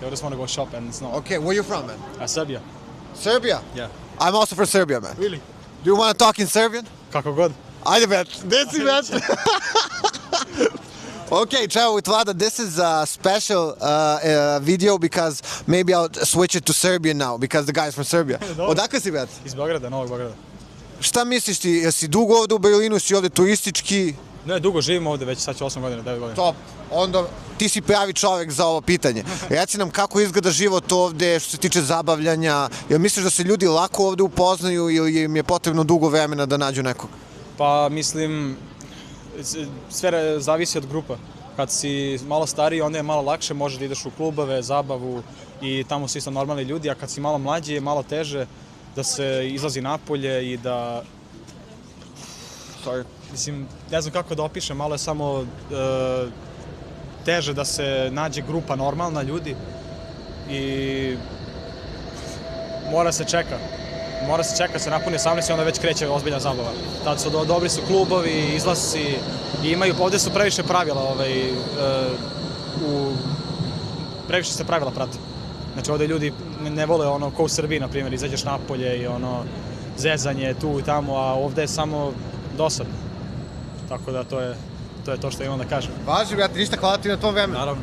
They just want to go shop and it's not. Okay, where you from, man? Serbia. Serbia? Yeah. I'm also from Serbia, man. Really? Do you want to talk in Serbian? Kako god. Ajde, bet. Deci, bet. Okay, travel with Vlada. This is a special video because maybe I'll switch it to Serbian now because the guy's from Serbia. Odakle si, bet? Iz Beograda, Novog Beograda. Šta misliš ti? Jesi dugo ovde u Berlinu? Si ovde turistički? Ne, dugo živim ovde, već sad će 8 godina, 9 godina. Top. Onda ti si pravi čovjek za ovo pitanje. Reci nam kako izgleda život ovde što se tiče zabavljanja. Jel misliš da se ljudi lako ovde upoznaju ili im je potrebno dugo vremena da nađu nekog? Pa mislim, sve zavisi od grupa. Kad si malo stariji, onda je malo lakše, možeš da ideš u klubove, zabavu i tamo su isto normalni ljudi, a kad si malo mlađi je malo teže da se izlazi napolje i da... Mislim, ne znam kako da opišem, malo je samo teže da se nađe grupa normalna ljudi i mora se čeka. Mora se čeka, se napuni 18 i onda već kreće ozbiljna zabava. Tad su dobri su klubovi, izlasci i imaju, ovde su previše pravila, previše se pravila prate. Znači ovde ljudi ne vole ono ko u Srbiji, na primjer, izađeš napolje i ono zezanje tu i tamo, a ovde je samo dosadno. Tako da to je to što imam da kažem. Važi, brate, ništa, hvala ti na tom vremenu. Naravno.